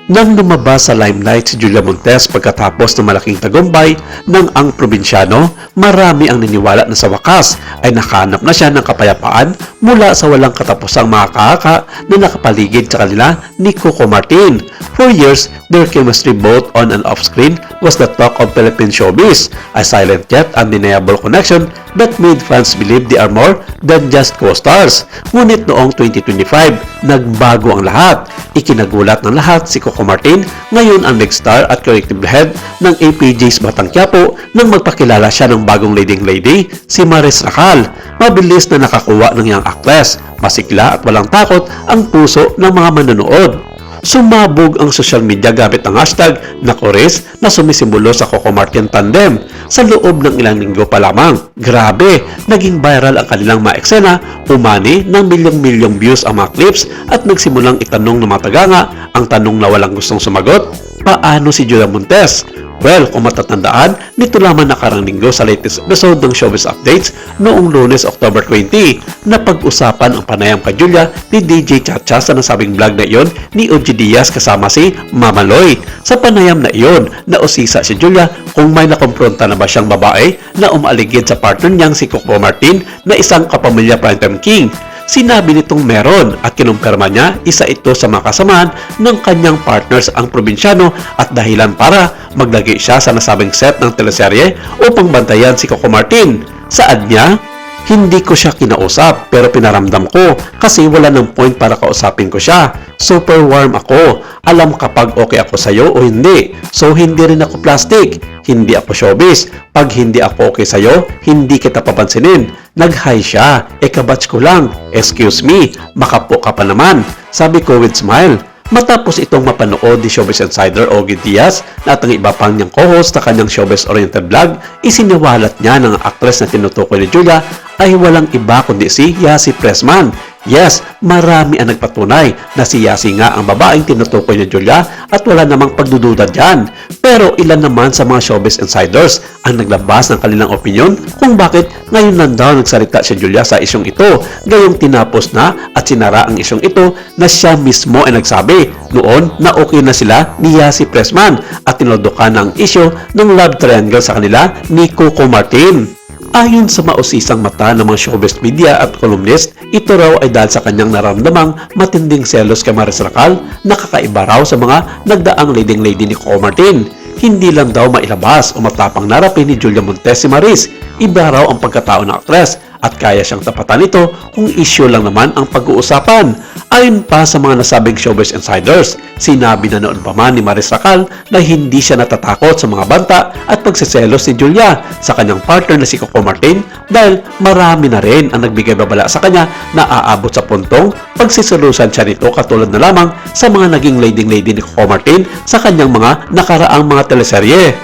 Nang lumabas sa limelight si Julia Montes pagkatapos ng malaking tagumpay ng ang probinsyano, marami ang niniwala na sa wakas ay nakahanap na siya ng kapayapaan mula sa walang katapusang mga kahaka na nakapaligid sa kanila ni Coco Martin. For years, their chemistry both on and off screen was the talk of Philippine showbiz, a silent yet undeniable connection that made fans believe they are more than just co-stars. Ngunit noong 2025, nagbago ang lahat. Ikinagulat ng lahat si Coco Martin, ngayon ang nag-star at creative head ng APJ's Batang Quiapo nang magpakilala siya ng bagong leading lady, si Maris Racal. Mabilis na nakakuha ng young actress, masigla at walang takot ang puso ng mga manonood. Sumabog ang social media gamit ang hashtag na Kores na sumisimbolo sa Coco Martin tandem. Sa loob ng ilang linggo pa lamang, grabe, naging viral ang kanilang mga eksena, umani ng milyong-milyong views ang mga clips at nagsimulang itanong ng mga taganga ang tanong na walang gustong sumagot, paano si Julia Montes? Well, kung matatandaan, nito lamang nakarang linggo sa latest episode ng Showbiz Updates noong Lunes, October 20, na pag-usapan ang panayam kay Julia ni DJ Chacha sa nasabing vlog na iyon ni OG Diaz kasama si Mama Loy. Sa panayam na iyon, nausisa si Julia kung may nakompronta na ba siyang babae na umaaligid sa partner niyang si Coco Martin na isang kapamilya primetime king. Sinabi nitong meron at kinumpirma niya isa ito sa mga kasamahan ng kanyang partners ang probinsyano at dahilan para maglagay siya sa nasabing set ng teleserye upang bantayan si Coco Martin. Saad niya, hindi ko siya kinausap pero pinaramdam ko kasi wala ng point para kausapin ko siya. Super warm ako. Alam kapag okay ako sa'yo o hindi. So hindi rin ako plastic. Hindi ako showbiz. Pag hindi ako okay sa'yo, hindi kita papansinin. Nag-hi siya. Kabatch ko lang. Excuse me. Makapo ka pa naman. Sabi ko with smile. Matapos itong mapanood ni Showbiz Insider Ogie Diaz at ang iba pang niyang co-host sa kanyang showbiz-oriented vlog, isiniwalat niya ng actress na tinutukoy ni Julia ay walang iba kundi si Yasi Pressman. Yes, marami ang nagpatunay na si Yasi nga ang babaeng tinutukoy ni Julia at wala namang pagdududa dyan. Pero ilan naman sa mga showbiz insiders ang naglabas ng kanilang opinion kung bakit ngayon lang daw nagsalita si Julia sa isyong ito, gayong tinapos na at sinara ang isyong ito na siya mismo ay nagsabi noon na okay na sila ni Yasi Pressman at tinodokan ang isyo ng love triangle sa kanila ni Coco Martin. Ayon sa mausisang mata ng mga showbiz media at columnist, ito raw ay dahil sa kanyang naramdamang matinding selos kay Maris Racal na kakaiba raw sa mga nagdaang leading lady ni Coco Martin. Hindi lang daw mailabas o matapang narapin ni Julia Montes si Maris, iba raw ang pagkatao ng actress at kaya siyang tapatan ito kung issue lang naman ang pag-uusapan. Ayon pa sa mga nasabing showbiz insiders, sinabi na noon pa man ni Maris Racal na hindi siya natatakot sa mga banta at pagsiselos ni Julia sa kanyang partner na si Coco Martin dahil marami na rin ang nagbigay babala sa kanya na aabot sa puntong pagsiselusan siya nito katulad na lamang sa mga naging leading lady ni Coco Martin sa kanyang mga nakaraang mga teleserye.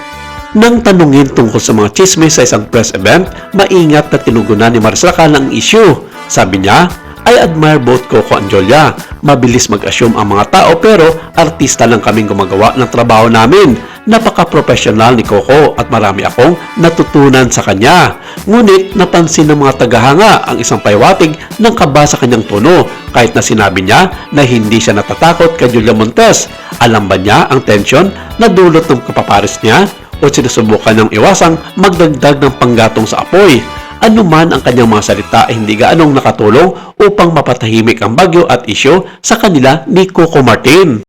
Nang tanungin tungkol sa mga chismis sa isang press event, maingat na tinugunan ni Maris Racal ang issue. Sabi niya, I admire both Coco and Julia. Mabilis mag-assume ang mga tao pero artista lang kaming gumagawa ng trabaho namin. Napaka-professional ni Coco at marami akong natutunan sa kanya. Ngunit napansin ng mga tagahanga ang isang paywatig ng kaba sa kanyang tono kahit na sinabi niya na hindi siya natatakot kay Julia Montes. Alam ba niya ang tensyon na dulot ng kapaparis niya? O sinusubukan niyang iwasang magdagdag ng panggatong sa apoy. Ano man ang kanyang mga salita ay hindi gaanong nakatulong upang mapatahimik ang bagyo at isyo sa kanila ni Coco Martin.